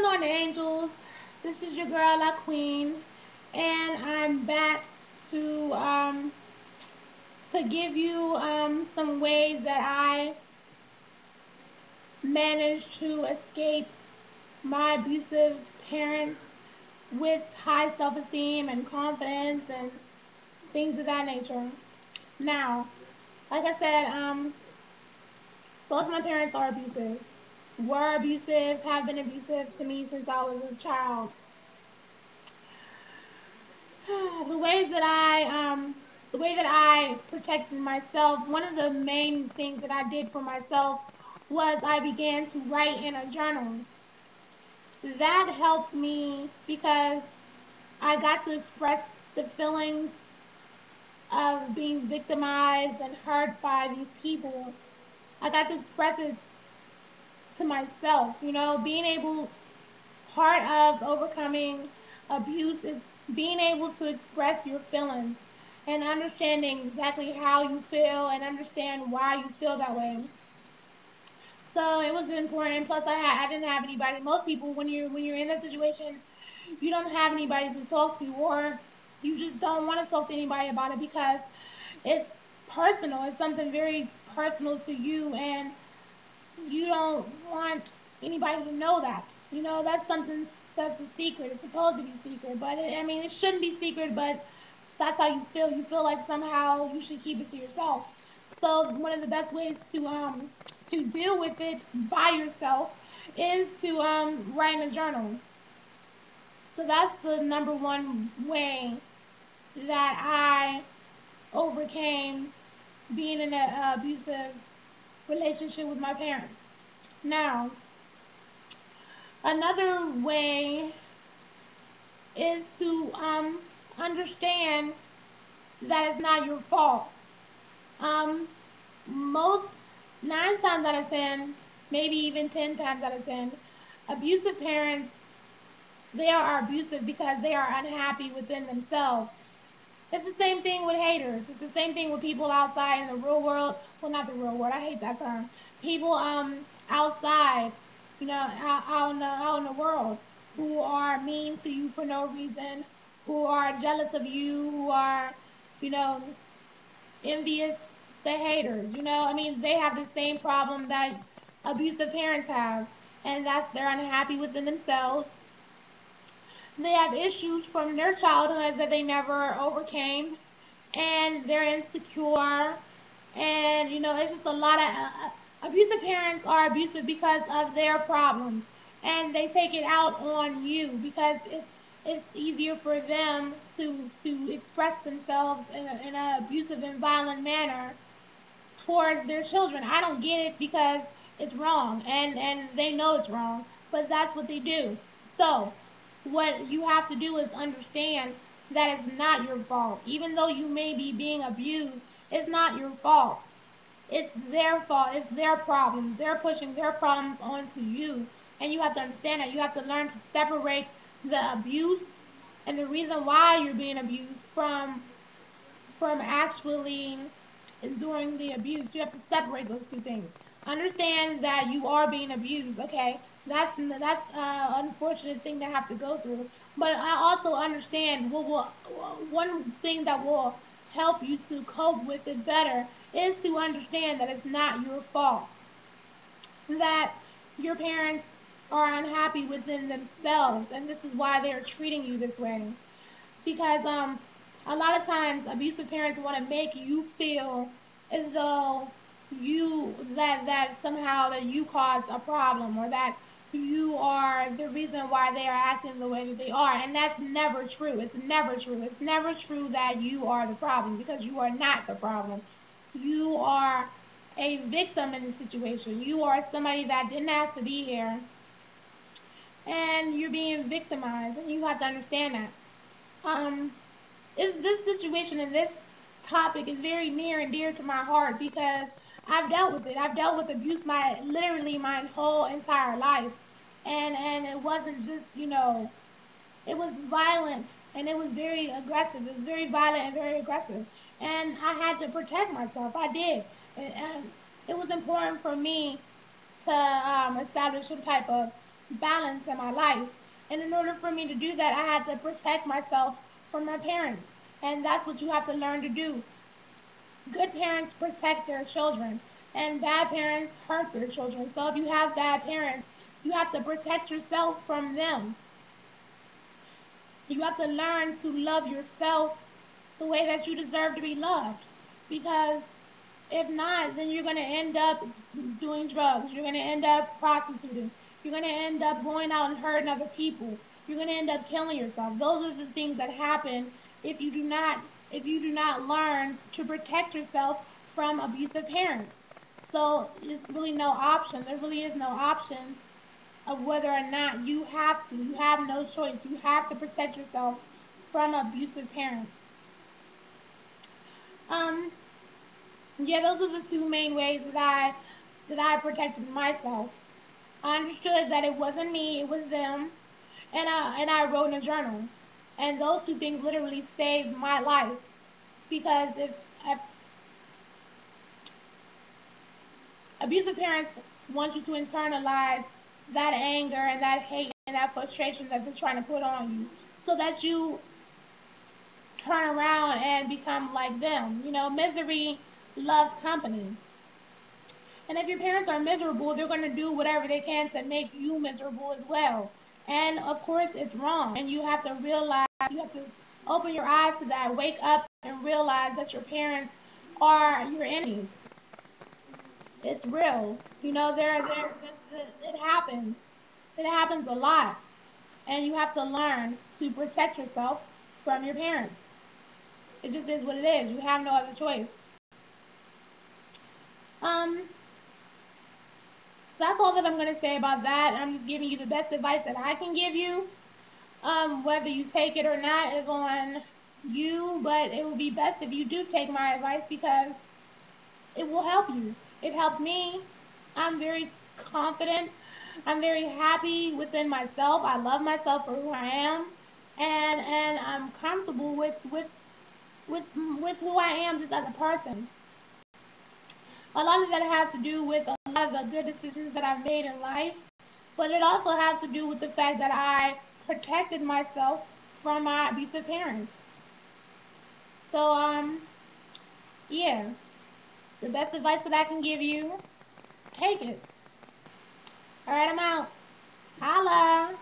on, angels? This is your girl, La Queen, and I'm back to um, to give you some ways that I managed to escape my abusive parents with high self-esteem and confidence and things of that nature. Now, like I said, both my parents are abusive, were abusive, have been abusive to me since I was a child. the ways that I the way that I protected myself, one of the main things that I did for myself was I began to write in a journal. That helped me because I got to express the feelings of being victimized and hurt by these people. I got to express it to myself, being able, part of overcoming abuse is being able to express your feelings and understanding exactly how you feel and understand why you feel that way. So it was important. Plus, I didn't have anybody. Most people, when you're in that situation, you don't have anybody to talk to, or you just don't want to talk to anybody about it because it's personal. It's something very personal to you, and you don't want anybody to know that. That's something that's a secret. It's supposed to be secret, but it shouldn't be secret. But that's how you feel. You feel like somehow you should keep it to yourself. So one of the best ways to deal with it by yourself is to write in a journal. So that's the number one way that I overcame being in an abusive relationship with my parents. Now, another way is to understand that it's not your fault. Um, most 9 times out of 10, maybe even 10 times out of 10, abusive parents, they are abusive because they are unhappy within themselves. It's the same thing with haters. It's the same thing with people outside in the real world. Well, not the real world. I hate that term. People outside, out in the world, who are mean to you for no reason, who are jealous of you, who are, you know, envious. The haters. They have the same problem that abusive parents have, and that's they're unhappy within themselves. They have issues from their childhood that they never overcame, and they're insecure. And it's just a lot of abusive parents are abusive because of their problems, and they take it out on you because it's easier for them to express themselves in an abusive and violent manner towards their children. I don't get it because it's wrong, and they know it's wrong, but that's what they do. So what you have to do is understand that it's not your fault. Even though you may be being abused, it's not your fault. It's their fault. It's their problems. They're pushing their problems onto you, and you have to understand that. You have to learn to separate the abuse and the reason why you're being abused from actually enduring the abuse. You have to separate those two things. Understand that you are being abused. Okay, that's unfortunate thing to have to go through. But I also understand one thing that will help you to cope with it better is to understand that it's not your fault, that your parents are unhappy within themselves, and this is why they're treating you this way. Because a lot of times abusive parents want to make you feel as though that somehow that you caused a problem, or that you are the reason why they are acting the way that they are, and that's never true. It's never true. It's never true that you are the problem, because you are not the problem. You are a victim in the situation. You are somebody that didn't have to be here, and you're being victimized, and you have to understand that. um this situation and this topic is very near and dear to my heart because I've dealt with it. I've dealt with abuse literally my whole entire life. And it wasn't just, it was violent, and it was very aggressive. It was very violent and very aggressive. And I had to protect myself. I did. And it was important for me to establish some type of balance in my life. And in order for me to do that, I had to protect myself from my parents. And that's what you have to learn to do. Good parents protect their children, and bad parents hurt their children. So if you have bad parents, you have to protect yourself from them. You have to learn to love yourself the way that you deserve to be loved. Because if not, then you're going to end up doing drugs. You're going to end up prostituting. You're going to end up going out and hurting other people. You're going to end up killing yourself. Those are the things that happen if you do not learn to protect yourself from abusive parents. So it's really no option. There really is no option of whether or not you have to. You have no choice. You have to protect yourself from abusive parents. Um, yeah, those are the two main ways that I protected myself. I understood that it wasn't me, it was them, and I wrote in a journal. And those two things literally saved my life because if abusive parents want you to internalize that anger and that hate and that frustration that they're trying to put on you, so that you turn around and become like them. Misery loves company. And if your parents are miserable, they're going to do whatever they can to make you miserable as well. And of course, it's wrong. And you have to realize, you have to open your eyes to that, wake up and realize that your parents are your enemies. It's real. It happens. It happens a lot. And you have to learn to protect yourself from your parents. It just is what it is. You have no other choice. Um, that's all that I'm going to say about that. I'm just giving you the best advice that I can give you. Whether you take it or not is on you, but it would be best if you do take my advice because it will help you. It helped me. I'm very confident. I'm very happy within myself. I love myself for who I am, and I'm comfortable with with who I am just as a person. A lot of that has to do with a lot of the good decisions that I've made in life, but it also has to do with the fact that I protected myself from my abusive parents. So, yeah, the best advice that I can give you, take it. All right, I'm out. Holla.